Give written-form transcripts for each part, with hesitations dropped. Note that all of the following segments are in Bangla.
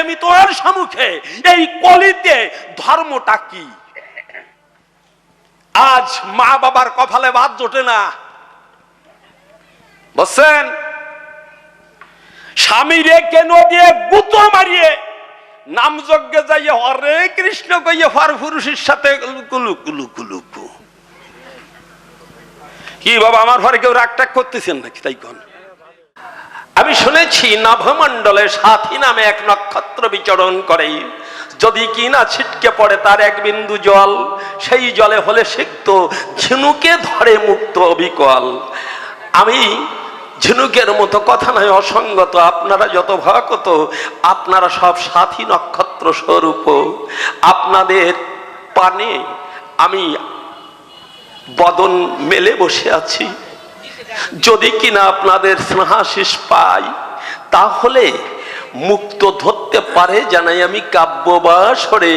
আমি তোমার সম্মুখে এই কলিতে ধর্মটা কি। আজ মা বাবার কপালে ভাত জোটে না, বুঝছেন? স্বামীরে কেন দিয়ে গুতো মারিয়ে নাম যজ্ঞে যাইয়ে হরে কৃষ্ণ কইয়ে ফার পুরুষের সাথে কুলু কুলু কুলু কু। কি বাবা আমার ঘরে কেউ রাগটাগ করতেছেন নাকি? তাই কোন আমি শুনেছি নভমণ্ডলে সাথী নামে এক নক্ষত্র বিচরণ করে, যদি কিনা ছিটকে পড়ে তার এক বিন্দু জল, সেই জলে হলে সিক্ত ঝিনুকে ধরে মুক্ত অবিকল। আমি ঝিনুকের মতো কথা নয় অসঙ্গত, আপনারা যত ভকত আপনারা সব সাথী নক্ষত্র স্বরূপ। আপনাদের পানে আমি বদন মেলে বসে আছি, যদি কিনা আপনাদের স্নেহাশিস পাই তাহলে মুক্ত ধরতে পারে জানাই আমি কাব্যবাসরে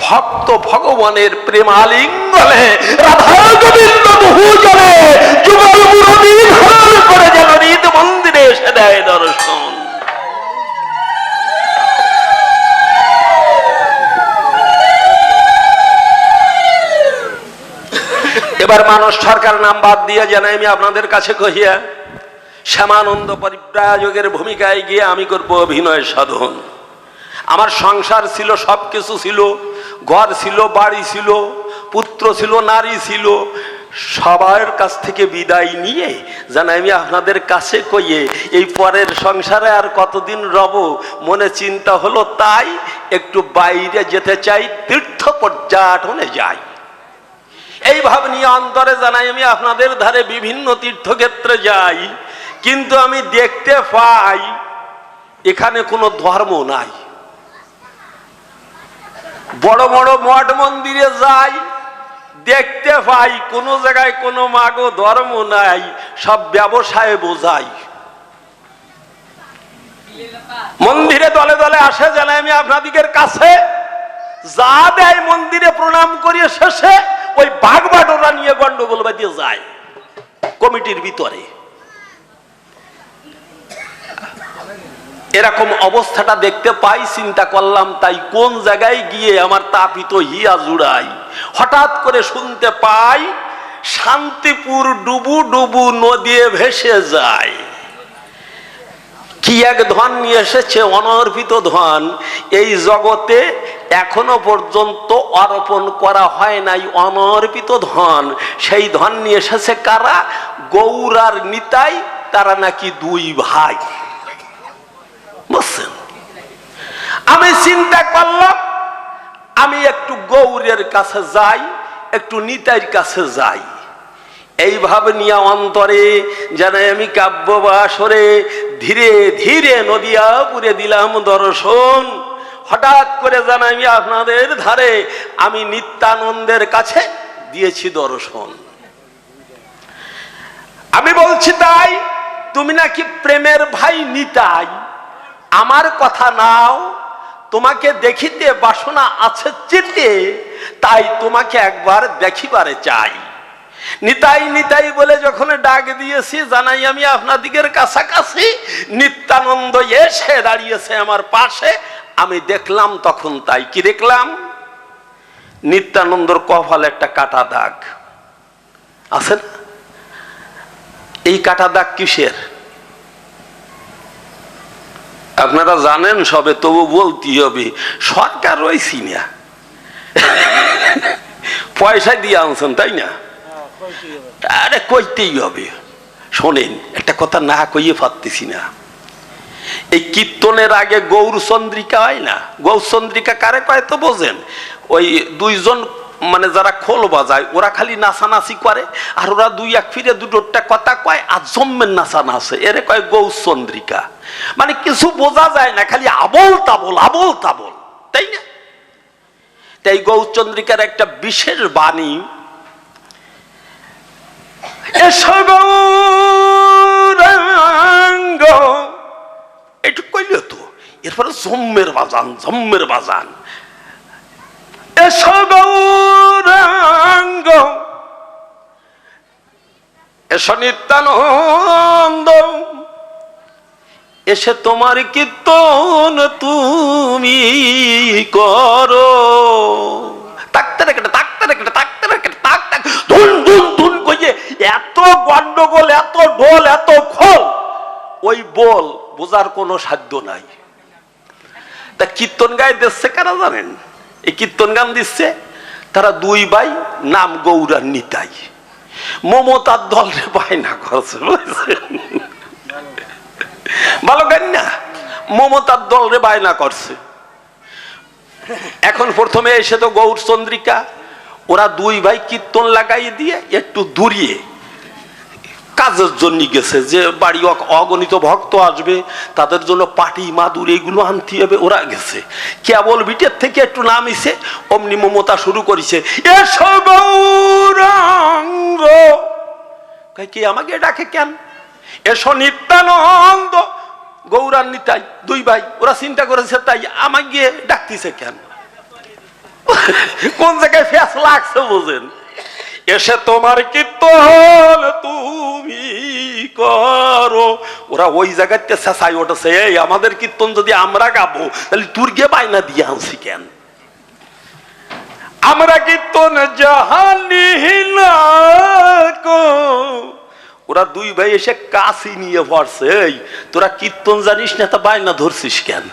ভক্ত ভগবানের প্রেমালিঙ্গনে রাধা গোবিন্দ বহু জনে যুগল মুরলী ধারণ করে যেন নিজ মন্দিরে এসে দেয় দর্শন। এবার মানস সরকার নাম বাদ দিয়ে জানাই আমি আপনাদের কাছে কহিয়া শ্যামানন্দ পরিব্রাজকের ভূমিকায় গিয়ে আমি করব অভিনয় সাধন। আমার সংসার ছিল, সবকিছু ছিল, ঘর ছিল, বাড়ি ছিল, পুত্র ছিল, নারী ছিল, সবার কাছ থেকে বিদায় নিয়ে জানাই আমি আপনাদের কাছে কইয়ে এই পরের সংসারে আর কতদিন রব মনে চিন্তা হলো, তাই একটু বাইরে যেতে চাই, তীর্থ পর্যটনে যাই। এই ভাব নিয়ে অন্তরে জানাই আমি আপনাদের ধারে বিভিন্ন তীর্থক্ষেত্রে যাই, কিন্তু আমি দেখতে পাই এখানে কোনো ধর্ম নাই। বড় বড় মঠ মন্দিরে যাই, দেখতে পাই কোনো জায়গায় কোনো মাগো ধর্ম নাই, সব ব্যবসায় বোঝাই। মন্দিরে দলে দলে আসে জানাই আমি আপনাদের কাছে, যা দেয় মন্দিরে প্রণাম করিয়ে শেষে ওই বাঘ বাটোরা নিয়ে গন্ডগোল বাঁধিয়ে যায় কমিটির ভিতরে। এরকম অবস্থাটা দেখতে পাই, চিন্তা করলাম তাই কোন জায়গায় গিয়ে আমার তাপিত হিয়া জুড়াই। হঠাৎ করে শুনতে পাই শান্তিপুর ডুবু ডুবু নদী ভেসে যায়। কি এক ধন নিয়ে এসেছে, অনর্পিত ধন। এই জগতে এখনো পর্যন্ত অর্পণ করা হয় নাই অনর্পিত ধন। সেই ধন নিয়ে এসেছে কারা? গৌর আর নিতাই, তারা নাকি দুই ভাই। বুঝছেন? আমি চিন্তা করলাম আমি একটু গৌরের কাছে যাই, একটু নিতাইয়ের কাছে যাই। এইভাবে নিয়ে অন্তরে জানাই আমি কাব্যবাসরে ধীরে ধীরে নদিয়াপুরে দিলাম দর্শন। হঠাৎ করে জানাই আমি আপনাদের ধারে আমি নিত্যানন্দের কাছে দিয়েছি দর্শন। আমি বলছি তাই তুমি নাকি প্রেমের ভাই নিতাই, আমার কথা নাও, তোমাকে দেখিতে বাসনা আছে চিতে, তাই তোমাকে একবার দেখিবারে চাই। নিতাই নিতাই বলে যখন ডাক দিয়েছি জানাই আমি আপনাদিগের কাছাকাছি, নিত্যানন্দ এসে দাঁড়িয়েছে আমার পাশে। আমি দেখলাম তখন তাই কি দেখলাম, নিত্যানন্দর কপালে একটা কাটা দাগ আছে না? এই কাটা দাগ কিসের আপনারা জানেন সবে, তবু বলতে হবে। সরকার রয়েছি না, পয়সা দিয়ে আনছেন তাই না? আরে কইতেই হবে। শোনেন, একটা কথা না কইয়ে পারতেছি না। এই কীর্তনের আগে গৌরচন্দ্রিকা হয় না? গৌরচন্দ্রিকা কারে কয় তো বোঝেন? ওই দুইজন মানে যারা খোল বাজায় ওরা খালি নাচানাচি করে, আর ওরা দুই এক ফিরে দুটোটা কথা কয় আর জম্মের নাচা নাচে, এরে কয় গৌরচন্দ্রিকা। মানে কিছু বোঝা যায় না, খালি আবল তাবল আবল তাবল, তাই না? তাই গৌরচন্দ্রিকার একটা বিশেষ বাণী, এসো গৌরাঙ্গ, একটু কইল তো, এরপরে জম্মের বাজান জম্মের বাজান। এসো গৌরাঙ্গ, এসো নিত্যানন্দ, এসে তোমার কীর্তন তুমি করো। তাকতে রেখে তাকতে রেখে তাকতে রেখে তাক তাক ধুন ধুন ধুন কইয়ে এত গন্ডগোল, এত ঢোল, এত খোল, ওই বল বোঝার কোনো সাধ্য নাই। তা কীর্তন গায়ে দিচ্ছে কারা জানেন? এই কীর্তন গান দিচ্ছে তারা দুই ভাই, নাম গৌরার নিতাই। মমতার দল রে বায়না করছে, ভালো গান না, মমতার দল রে বায়না করছে। এখন প্রথমে এসে তো গৌর চন্দ্রিকা, ওরা দুই ভাই কীর্তন লাগাই দিয়ে একটু দূরিয়ে কাজের জন্য গেছে, যে বাড়ি অগণিত ভক্ত আসবে, তাদের জন্য পাটি মাদুর এগুলো আনতে হবে, ওরা গেছে। কেবল বিটের থেকে একটু নামিছে, অমনি মমতা শুরু করেছে, এসো গৌরাঙ্গ। কি আমাকে ডাকে কেন? এসো নিত্যানন্দ। গৌরার নিতাই দুই ভাই, ওরা চিন্তা করেছে তাই আমাকে গিয়ে ডাকতেছে কেন? কোন জায়গায় ফ্যাস লাগছে বোঝেন? এসে তোমার কীর্তন তুমি করো। ওরা ওই জায়গাতে চেঁচাই ওঠেছে, এই আমাদের কীর্তন যদি আমরা গাবো তাহলে তোর গিয়ে বায়না দিয়ে আনছি কেন? আমরা কীর্তন জাহানি না। ওরা দুই ভাই এসে কাশি নিয়ে পড়ছে, এই তোরা কীর্তন জানিস না, তা বায়না ধরছিস কেন?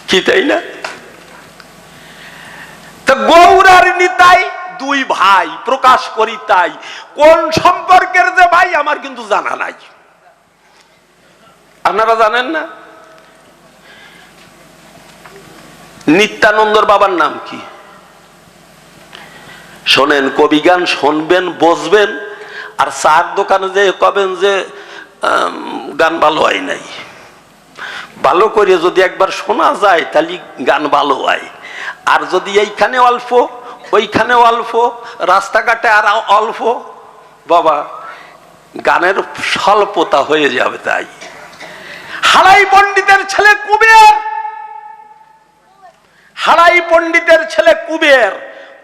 কি তাই না? গৌরার নিতাই দুই ভাই প্রকাশ করি, তাই কোন সম্পর্কের যে ভাই আমার কিন্তু জানা নাই। আপনারা জানেন না নিত্যানন্দর বাবার নাম কি? শোনেন, কবি গান শুনবেন, বসবেন, আর চার দোকানে যে কবেন যে গান ভালো হয় নাই। ভালো করে যদি একবার শোনা যায় তাহলে গান ভালো হয়, আর যদি এইখানে অল্প ওইখানে অল্প, রাস্তাঘাটে আর অল্প, বাবা গানের স্বল্পতা হয়ে যাবে। তাই হারাই পণ্ডিতের ছেলে কুবের, হারাই পণ্ডিতের ছেলে কুবের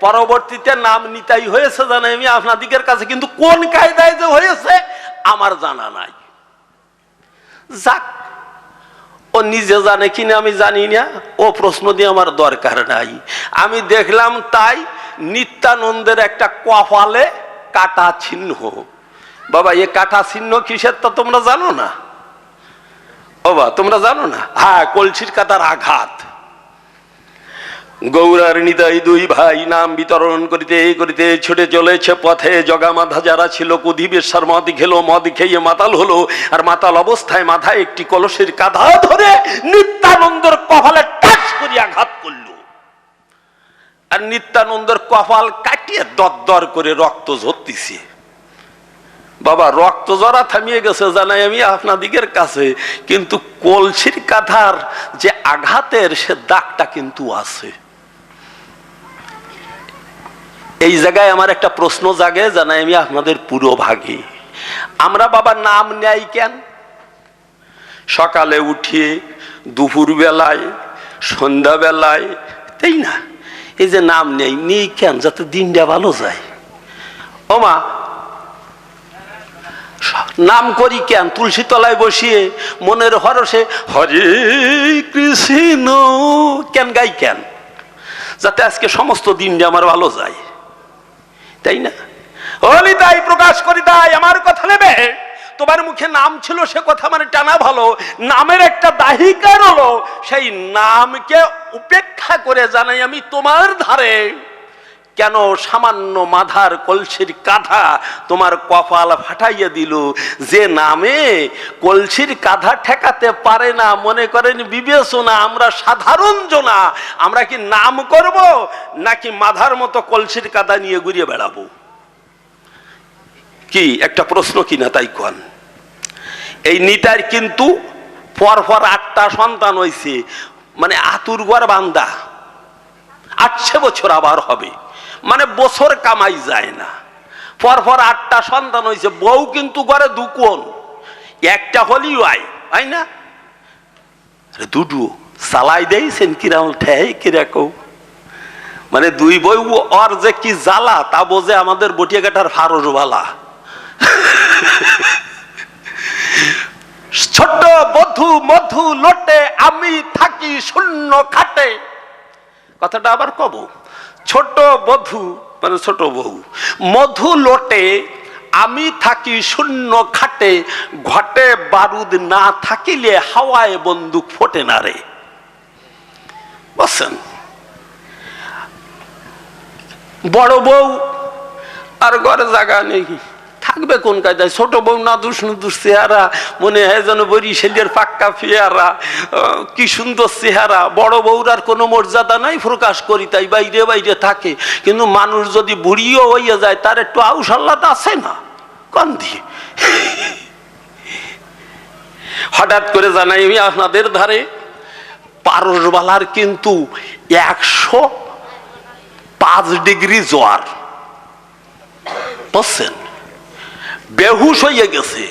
পরবর্তীতে নাম নিতাই হয়েছে জানাই আমি আপনাদের কাছে, কিন্তু কোন কায়দায় যে হয়েছে আমার জানা নাই। যাক, ও নিজে জানে কিনা আমি জানি না, ও প্রশ্ন দিয়ে আমার দরকার নাই। আমি দেখলাম তাই নিত্যানন্দের একটা কপালে কাটা চিহ্ন। বাবা, এ কাটা চিহ্ন কিসের তা তোমরা জানো না? বাবা তোমরা জানো না? হ্যাঁ, কলসির কাটার আঘাত। গৌরার নিতাই দুই ভাই নাম বিতরণ করিতে করিতে ছুটে চলেছে পথে। জগামাধা যারা ছিল কুধিবেশ্বর মদ খেলো, মদ খেয়ে মাতাল হলো, আর মাতাল অবস্থায় মাথায় একটি কলসের কাঁধা ধরে নিত্যানন্দর কপালে টাচ করে আঘাত করলো, আর নিত্যানন্দর কপাল কাটিয়ে দরদর করে রক্ত ঝরতেছে। বাবা, রক্ত জরা থামিয়ে গেছে জানাই আমি আপনাদিগের কাছে, কিন্তু কলসির কাঁধার যে আঘাতের সে দাগটা কিন্তু আছে। এই জায়গায় আমার একটা প্রশ্ন জাগে জানাই আমি আপনাদের পুরো ভাগে, আমরা বাবা নাম নেই কেন? সকালে উঠিয়ে, দুপুর বেলায়, সন্ধ্যা বেলায়, তাই না? এই যে নাম নেই কেন? যাতে দিনটা ভালো যায়। ও মা, নাম করি কেন? তুলসী তলায় বসিয়ে মনের হরসে হরে কৃষ্ণ কেন গাই কেন? যাতে আজকে সমস্ত দিনটা আমার ভালো যায়, তাই না? হলি তাই প্রকাশ করি, তাই আমার কথা নেবে। তোমার মুখে নাম ছিল সে কথা মানে টানা ভালো, নামের একটা দাহিকার হলো, সেই নামকে উপেক্ষা করে জানাই আমি তোমার ধারে কেন সামান্য মাধার কলসির কাঁধা তোমার কপাল ফাটাইয়া দিল। যে নামে কলসির কাঁধা ঠেকাতে পারে না, মনে করেন বিবেচনা, আমরা সাধারণ জনা, আমরা কি নাম করব নাকি মাধার মতো কলসির কাঁধা নিয়ে ঘুরিয়ে বেড়াবো? কি একটা প্রশ্ন কিনা? তাই কোন এই নিতার কিন্তু পরপর 8টা সন্তান হয়েছে, মানে আতুর ঘর বান্দা, 800 বছর আবার হবে, মানে বছর কামাই যায় না। পরপর 8টা সন্তান হয়েছে, বউ কিন্তু ঘরে দুকোন, একটা হলেই হয়, তাই না? দুটো চালাই দিয়েছেন কিরকম ঠেই কিরকম, মানে দুই বউ ওর যে কি জ্বালা তা বোঝে আমাদের বটিয়াঘাটার ফারুসওয়ালা। ছোট বধূ মধু লোটে আমি থাকি শূন্য খাটে। কথাটা আবার কব, ছোট বধূ মানে ছোট বউ, মধু লোটে আমি থাকি শূন্য খাটে, ঘটে বারুদ না থাকিলে হাওয়ায় বন্দুক ফোটে না রে। বুঝছেন? বড় বউ আর ঘরে জায়গা নেই, থাকবে কোন কায়দায়? ছোট বউ না দুষ চেহারা, মনে হয় যেন বরিশালের পাক্কা পেয়ারা, কি সুন্দর চেহারা। বড় বউর আর কোনো মর্যাদা নাই, প্রকাশ করি তাই বাইরে বাইরে থাকে। কিন্তু মানুষ যদি বুড়িও হইয়া যায় তার একটু আউশ আল্লাদা আছে না কন দিয়ে। হঠাৎ করে জানাই আমি আপনাদের ধারে পারসবালার কিন্তু 105 ডিগ্রি জ্বর। বুঝছেন? বেহুশ হয়ে গেছে,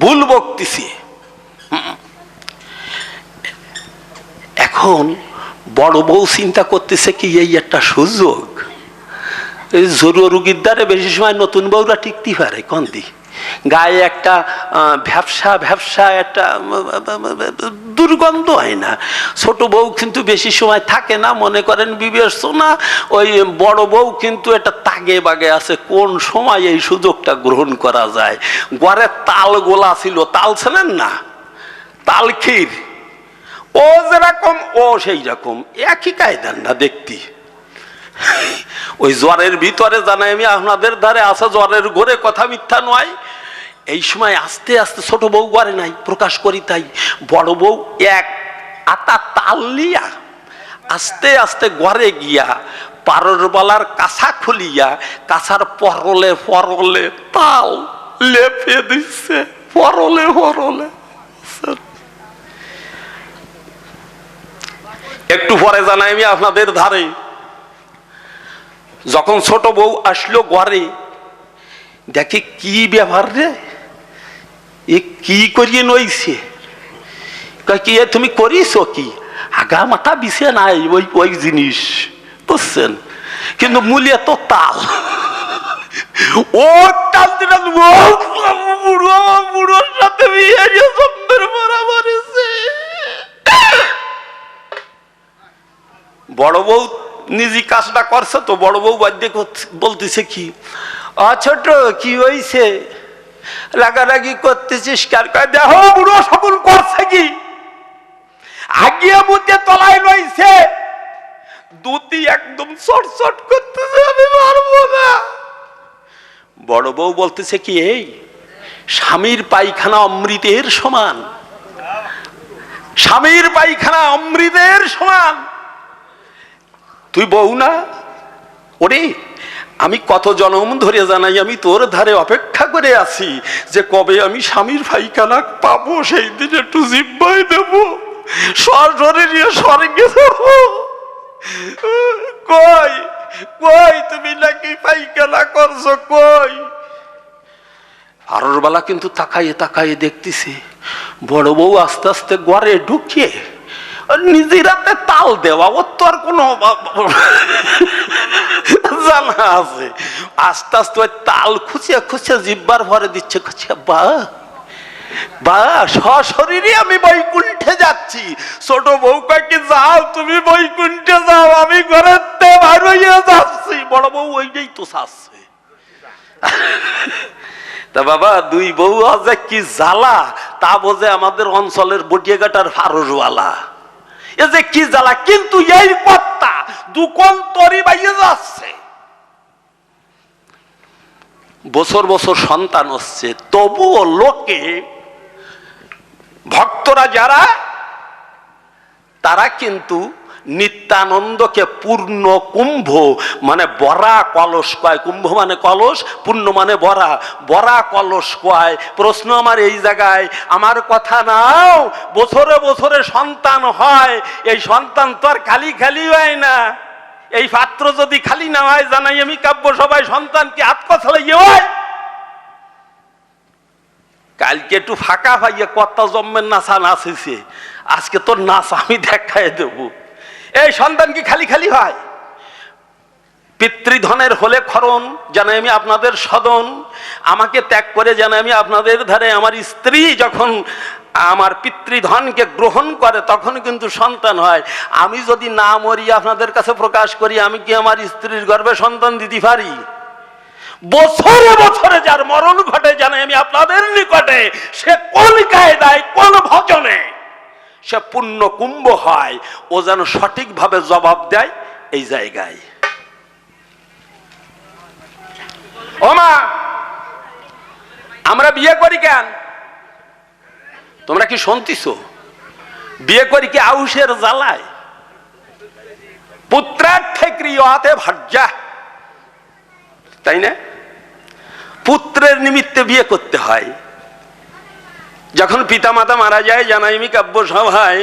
ভুল বকতেছে। এখন বড় বউ চিন্তা করতেছে কি এই একটা সুযোগ, জরুরি রুগীর দ্বারে বেশি সময় নতুন বউরা টিকতে পারে কোন দি, গায়ে একটা ভ্যাবসা একটা দুর্গন্ধ হয় না। ছোট বউ কিন্তু বেশি সময় থাকে না, মনে করেন বিবেচনা। ওই বড় বউ কিন্তু একটা তাগে বাগে আছে, কোন সময় এই সুযোগটা গ্রহণ করা যায়। ঘরে তাল গোলা ছিল, তাল ছিলেন না, তাল ক্ষীর, ও যেরকম ও সেই রকম, একই কায়দার না দেখতি। ওই জ্বরের ভিতরে জানাই আমি আপনাদের ধারে আছে জ্বরের ঘরে, কথা মিথ্যা নয়। এই সময় আস্তে আস্তে ছোট বউ ঘরে নাই, প্রকাশ করি তাই। বড় বউ এক আতা তাল লিয়া আস্তে আস্তে ঘরে গিয়া পারসবালার কাছা খুলিয়া কাছার পরলে পরলে তাল লেপে দিচ্ছে, পরলে পরলে। একটু পরে জানাই আমি আপনাদের ধারে যখন ছোট বউ আসলো ঘরে, দেখে কি ব্যাপার রে, এ কি করিয়ে নইছে। কি তুমি করিস কি? আগা মাথা বিছে নাই ওই ওই জিনিস, বুঝছেন? কিন্তু মূল্য তো তাল, ও তাল দিলাম বুড়োর সাথে বড় বউ নিজে কাজটা করছে তো। বড় বউ বাদ্য বলতেছে কি, ছোট কি হইছে, রাগারাগি করতেছিস কার? দেখো বুড়ো সকল করছে কি, আগিয়ে মুখে তলায় রয়েছে, দুটি একদম চটচট করতেছে, আমি পারবো না। বড় বউ বলতেছে কি, এই স্বামীর পায়খানা অমৃতের সমান, স্বামীর পায়খানা অমৃতের সমান, তুই বউ না? ওরে আমি কত জনম ধরে জানাই আমি তোর ধারে অপেক্ষা করে আছি যে কবে আমি স্বামীর পায়খানা পাবো, সেই দিন একটু জিব্বাই দেবো, সশরীরে স্বর্গে যাবো। কই কই তুমি নাকি পায়খানা করছো, কই? পারসবালা কিন্তু তাকাইয়ে তাকাইয়ে দেখতেছে। বড় বউ আস্তে আস্তে ঘরে ঢুকিয়ে নিজের হাতে তাল দেওয়া, ওর তো আর কোনো জানা আছে। আস্তে আস্তে ওই তাল খুঁচিয়ে খুঁচিয়ে জিব্বার ভরে দিচ্ছে, খুঁচিয়ে বা বা সশরীরে আমি বৈকুণ্ঠে যাচ্ছি। ছোট বউ কাকে যাও তুমি বৈকুণ্ঠে যাও, আমি ঘরের বার হইয়া যাচ্ছি। বড় বউ ওইটাই তো চাচ্ছে। তা বাবা দুই বউ আছে কি জ্বালা তা বোঝে আমাদের অঞ্চলের বটিয়াঘাটার ফারসওয়ালা, এ যে কি জ্বালা। কিন্তু এই কর্তা দুকন তরি বাইয়ে যাচ্ছে, বছর বছর সন্তান হচ্ছে, তবুও লোকে ভক্তরা যারা তারা কিন্তু নিত্যানন্দকে পূর্ণ কুম্ভ মানে বরা কলস কয়। কুম্ভ মানে কলস, পূর্ণ মানে বরা, বরা কলস কয়। প্রশ্ন আমার এই জায়গায়, আমার কথা নাও, বছরে বছরে সন্তান হয়, এই সন্তান তো আর খালি খালি হয় না। এই পাত্র যদি খালি না হয়, জানাই আমি কাব্য সবাই সন্তানকে হাত কথা লাগিয়ে হয়। কালকে একটু ফাঁকা পাইয়ে কত জন্মের নাচা নাচেছে, আজকে তোর নাচ আমি দেখাই দেবো। এই সন্তান কি খালি খালি হয়? পিতৃধনের হলে খরণ, জানে আমি আপনাদের সদন, আমাকে ত্যাগ করে জানে আমি আপনাদের ধারে। আমার স্ত্রী যখন আমার পিতৃধনকে গ্রহণ করে তখন কিন্তু সন্তান হয়। আমি যদি না মরি আপনাদের কাছে প্রকাশ করি, আমি কি আমার স্ত্রীর গর্ভে সন্তান দিতে পারি? বছরে বছরে যার মরণ ঘটে জানে আমি আপনাদের নিকটে, সে কোন কায়দায় কোন ভজনে সে পুণ্য কুম্ভ হয়, ও যেন সঠিকভাবে জবাব দেয় এই জায়গায়। ও মা, আমরা বিয়ে করি কেন? তোমরা কি শুনতিস? বিয়ে করি কি আউশের জ্বালায়? পুত্রার্থে ক্রিয়াতে ভাজ্যা, তাই না? পুত্রের নিমিত্তে বিয়ে করতে হয়। যখন পিতামাতা মারা যায় জানাইমি কাব্য সভায়,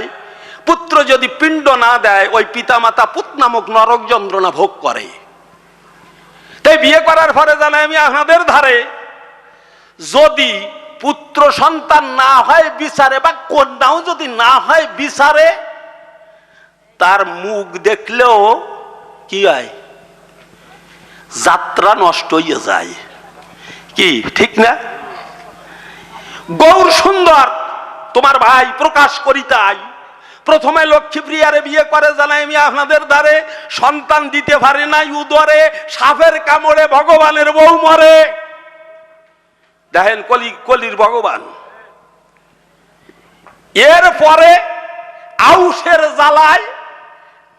পুত্র যদি পিণ্ড না দেয় ওই পিতামাতা পুত নামক নরক যন্ত্রণা ভোগ করে। তাই বিয়ে করার পরে জানাই আমি আপনাদের ধারে, যদি পুত্র সন্তান না হয় বিচারে, বা কন্যাও যদি না হয় বিচারে, তার মুখ দেখলেও কি হয়? যাত্রা নষ্ট হয়ে যায়। কি ঠিক না? গৌর সুন্দর তোমার ভাই প্রকাশ করি, তাই প্রথমে লক্ষ্মীপ্রিয়ারে বিয়ে করে জানাই আমি আপনাদের দ্বারে, সন্তান দিতে পারে নাই, উদরে সাপের কামড়ে ভগবানের বউ মরে। দেখেন কলির ভগবান। এরপরে আউশের জ্বালায়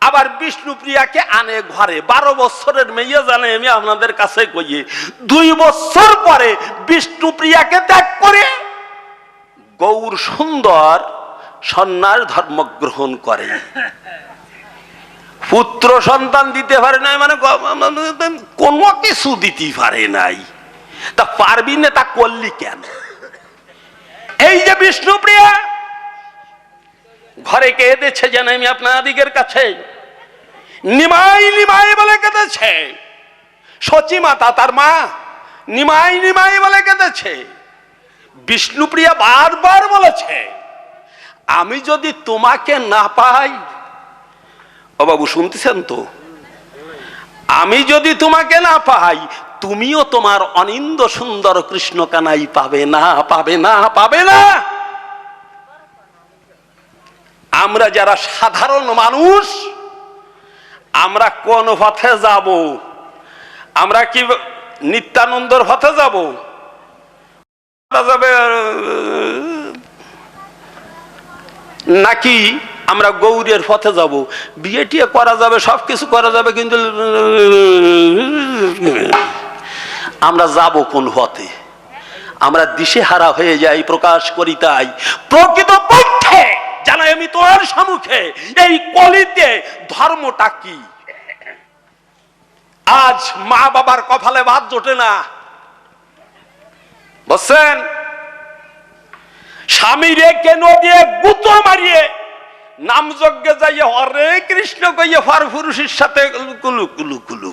আবার বিষ্ণুপ্রিয়াকে আনে ঘরে। 12 বছরের মেয়ে জানে আমি আপনাদের কাছে কইয়ে, 2 বছর পরে বিষ্ণুপ্রিয়াকে ত্যাগ করে গৌর সুন্দর সন্ন্যাস ধর্ম গ্রহণ করে। পুত্র সন্তান দিতে পারে নাই মানে কোনো কিছু দিতে পারে নাই, তা পারবি না, তা করলি কেন? এই যে বিষ্ণুপ্রিয়া ঘরে কেঁদেছে জানে আমি আপনাদিগের কাছে, নিমাই নিমাই বলে কেঁদেছে। সচী মাতা তার মা নিমাই নিমাই বলে কেঁদেছে। বিষ্ণুপ্রিয়া বারবার বলেছে, আমি যদি তোমাকে না পাই, ও বাবু শুনতেছেন তো, আমি যদি তোমাকে না পাই, তুমিও তোমার অনিন্দ সুন্দর কৃষ্ণ কানাই পাবে না, পাবে না, পাবে না। আমরা যারা সাধারণ মানুষ, আমরা কোন পথে যাব? আমরা কি নিত্যানন্দর পথে যাব? নাকি আমরা গৌরের পথে যাব? বিয়ে টিয়ে করা যাবে, সবকিছু করা যাবে, কিন্তু আমরা যাব কোন পথে? আমরা দিশেহারা হয়ে যাই, প্রকাশ করি। তাই প্রকৃত পক্ষে জানাই আমি তোমার সম্মুখে, এই কলিতে ধর্মটা কি? আজ মা বাবার কপালে ভাত জোটে না, বুঝছেন? স্বামীরে কেন দিয়ে গুতো মারিয়ে নাম যজ্ঞে যাইয়ে হরে কৃষ্ণ কইয়ে ফার পুরুষের সাথে কুলু কুলু কুলু।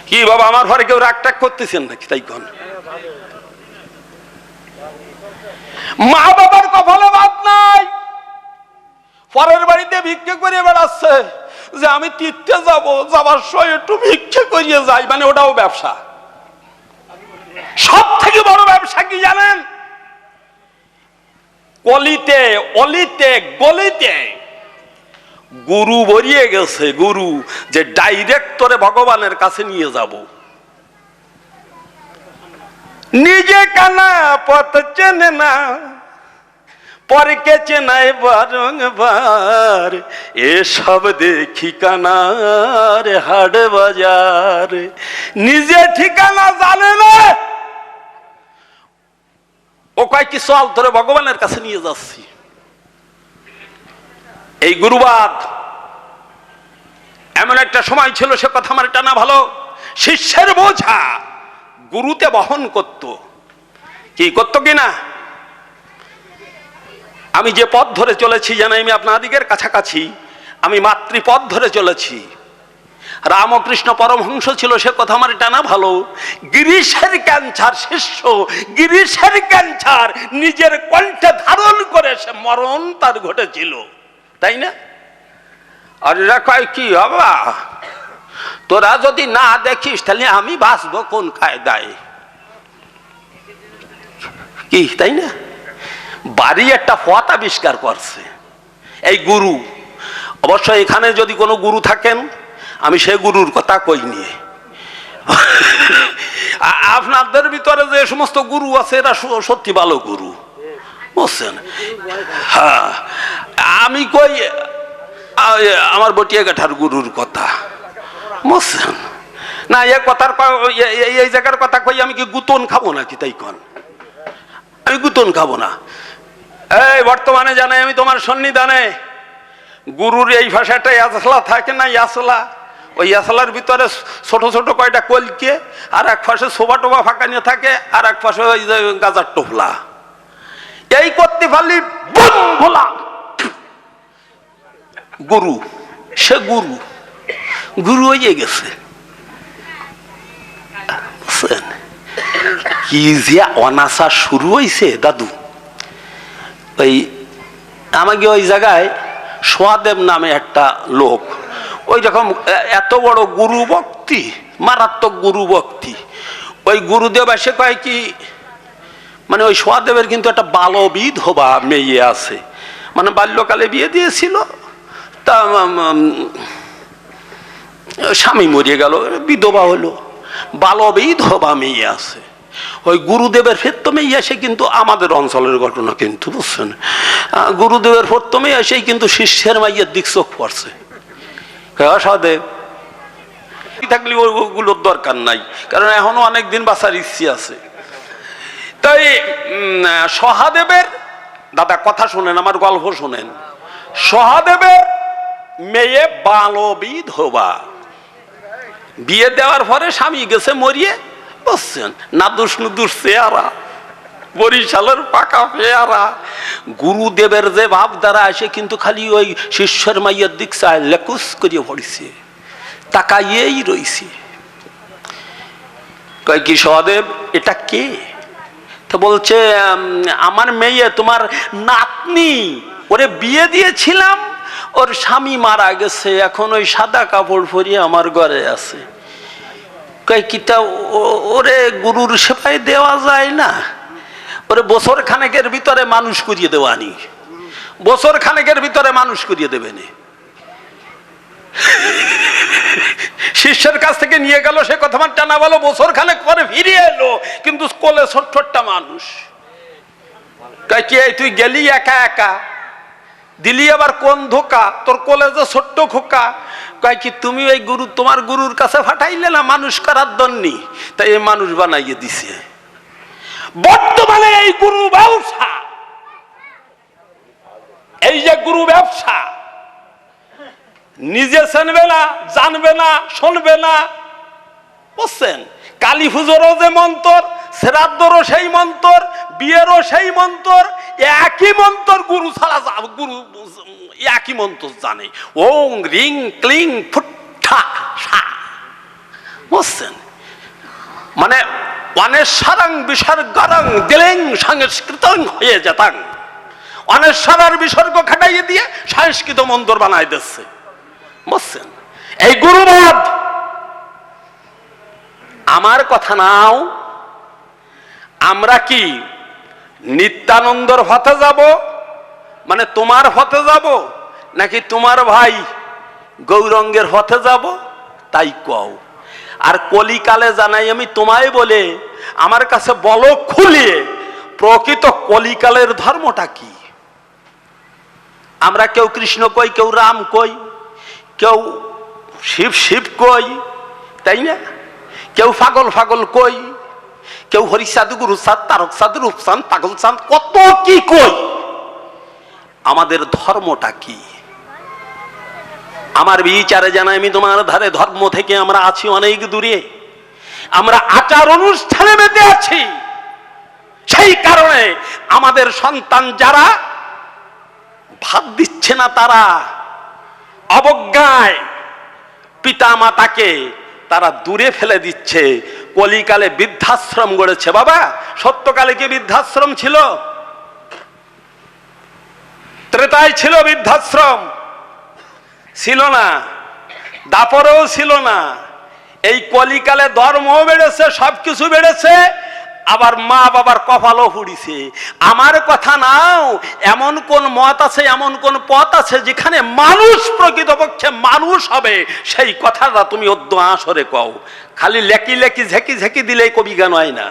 কি বাবা, আমার ঘরে কেউ রাগটাগ করতেছেন নাকি? তাই কোন মা বাবার কপালে ভাত নাই, পরের বাড়িতে ভিক্ষে করে বেড়াচ্ছে যে আমি তীর্থে যাব, যাবার সময় একটু ভিক্ষে করিয়ে যাই, মানে ওটাও ব্যবসা। সব থেকে বড় ব্যবসা কি জানেন? কলিতে অলিতে গলিতে গুরু বরিয়ে গেছে, গুরু যে ডাইরেক্টরে ভগবানের কাছে নিয়ে যাব। নিজে কানা পথ চেনে না, পরকে চেনায় বারংবার, এসব দেখি কানার হাট বাজার। নিজে ঠিকানা জানে না, ও কয় কি চল তোরে ভগবানের কাছে নিয়ে যাচ্ছি। এই গুরুবাদ এমন একটা সময় ছিল, সে কথা আমার টানা ভালো, শিষ্যের বোঝা গুরুতে বহন করত। কি করত কিনা? আমি যে পথ ধরে চলেছি জানাই আমি আপনাদিগের কাছাকাছি, আমি মাতৃপথ ধরে চলেছি। রামকৃষ্ণ পরমহংস ছিল, সে কথা আমার টানা ভালো। গিরিশের ক্যান্সার শিষ্য, গিরিশের ক্যান্সার নিজের কণ্ঠে ধারণ করে সে মরণ তার ঘটেছিল, তাই না? আর এরা কয় কি বাবা, তোরা যদি না দেখিস তাহলে আমি বাঁচবো কোন কায়দায়? কি তাই না? বাড়ি একটা পথ আবিষ্কার করছে এই গুরু। অবশ্য এখানে যদি কোনো গুরু থাকেন, আমি সেই গুরুর কথা কই নিয়ে। আপনাদের ভিতরে যে সমস্ত গুরু আছে এরা সত্যি ভালো গুরু, বুঝছেন? হ্যাঁ, আমি কই আমার বটিয়া কাঠার গুরুর কথা, বুঝছেন না? এই কথার এই জায়গার কথা কই আমি কি গুতন খাবো নাকি? তাই কন, আমি গুতন খাবো না। এই বর্তমানে জানাই আমি তোমার সন্নিধানে গুরুর এই ভাষাটা ইয়াসলা থাকে না, ইয়াসলা, ওই ইয়াসলার ভিতরে ছোট ছোট কয়টা কলকে, আর এক পাশে সোফা টোফা ফাঁকা নিয়ে থাকে, আর এক পাশে ওই যে গাজার টোপলা। এই করতে পারলি ভোলা গুরু, সে গুরু গুরু হয়ে গেছে। কি যে অনাশা শুরু হয়েছে দাদু। ওই আমাকে ওই জায়গায় সোয়াদেব নামে একটা লোক, ওই রকম এত বড় গুরু ভক্তি, মারাত্মক গুরু ভক্তি। ওই গুরুদেব এসে কয় কি, মানে ওই সোয়াদেবের কিন্তু একটা বালবিধ হবা মেয়ে আছে, মানে বাল্যকালে বিয়ে দিয়েছিল, তা স্বামী মরিয়ে গেল, বিধবা হলো, বালবিধ হবা মেয়ে আছে। ওই গুরুদেবের প্রথমে এসে কিন্তু আমাদের অঞ্চলের ঘটনা কিন্তু, বুঝছেন, গুরুদেবের প্রথমে এসেই কিন্তু শিষ্যের মাইয়ের দিক চোখ পড়ছে। সহদেব থাকলে ওগুলোর দরকার নাই, কারণ এখনো অনেক দিন বাঁচার ইচ্ছে আছে। তাই সহাদেবের দাদা কথা শুনেন, আমার গল্প শুনেন। সহাদেবের মেয়ে বালবিধ হবা, বিয়ে দেওয়ার পরে স্বামী গেছে মরিয়ে, বুঝছেন, নাদুস নুদুস চেহারা, বরিশালের পাকা পেয়ারা। গুরুদেবের যে ভাব দ্বারা আসে কিন্তু খালি ওই শিষ্যের মাইয়ের দিক চায়, লেকুস করিয়ে পড়িছে, তাকাইয়েই রইছে। কয় কি সহদেব এটা কে? তো বলছে আমার মেয়ে, তোমার নাতনি, ওরে বিয়ে দিয়েছিলাম, ওর স্বামী মারা গেছে, এখন ওই সাদা কাপড় পরিয়ে আমার ঘরে আছে। কয় কি তা ওরে গুরুর সেবায় দেওয়া যায় না? ওরে বছর খানেকের ভিতরে মানুষ করিয়ে দেওয়ানি, বছর খানেকের ভিতরে মানুষ করিয়ে দেবেন। শিষ্যের কাছ থেকে নিয়ে গেল, সে কথা টানা বলো, বছর খানেক পরে ফিরে এলো, কিন্তু কোলে ছোট্ট একটা মানুষ। কয় কি তুই গেলি একা একা, দিলি আবার কোন ধোকা, তোর কোলে যে ছোট্ট খোকা। কয় কি তুমি ওই গুরু, তোমার গুরুর কাছে ফাটাইলে না মানুষ করার দন্নি, তাই এই মানুষ বানাইয়ে দিছে। বর্তমানে এই গুরু ব্যবসা, এই যে গুরু ব্যবসা, নিজে চিনবে না, জানবে না, শুনবে না, বুঝছেন? কালী পুজোরও যে মন্তর, শ্রাদ্ধরও সেই মন্তর, বিয়েরও সেই মন্তর, একই মন্তর, গুরু ছাড়া গুরু একই মন্ত্র জানে, ওং রিং ক্লিং ফুট্টা সা, বুঝছেন? মানে অনেশ্বরং বিসর্গরং দিলেং সংস্কৃতং হয়ে যেতাং, অনেশ্বরের বিসর্গ খাটাইয়ে দিয়ে সংস্কৃত মন্ত্র বানাই দিচ্ছে, বুঝছেন? এই গুরুবাদ আমার কথা নাও। আমরা কি নিত্যানন্দর হতে যাব, মানে তোমার হতে যাব, নাকি তোমার ভাই গৌরঙ্গের হতে যাব? তাই কও। আর কলিকালে জানাই আমি তোমায় বলে, আমার কাছে বলো খুলিয়ে, প্রকৃত কলিকালের ধর্মটা কি? আমরা কেউ কৃষ্ণ কই, কেউ রাম কই, কেউ শিব শিব কই, তাই না? কেউ পাগল পাগল কই, কেউ হরিচাঁদ গুরুচাঁদ তারক চাঁদ রূপচাঁদ পাগল চাঁদ, কত কি কই। আমাদের ধর্মটা কি? আমার বিচারে জানাই আমি তোমার ধারে, ধর্ম থেকে আমরা আছি অনেক দূরে, আমরা আচার অনুষ্ঠানে মেতে আছি। সেই কারণে আমাদের সন্তান যারা ভাত দিচ্ছে না, তারা অবজ্ঞায় পিতা মাতাকে তারা দূরে ফেলে দিচ্ছে। কলিকালে বৃদ্ধাশ্রম গড়েছে। বাবা, সত্যকালে কি বৃদ্ধাশ্রম ছিল? ত্রেতায় ছিল বৃদ্ধাশ্রম, ছিল না, দাপরেও ছিল না। এই কলিকালে ধর্মও বেড়েছে, সবকিছু বেড়েছে, আবার মা বাবার কপালও ফুড়িছে। আমার কথা নাও, এমন কোন মত আছে, এমন কোন পথ আছে যেখানে মানুষ প্রকৃতপক্ষে মানুষ হবে, সেই কথাটা তুমি অদ্য আসরে কও। খালি লেকি লেকি ঝেঁকি ঝেঁকি দিলেই কবি গান হয় না।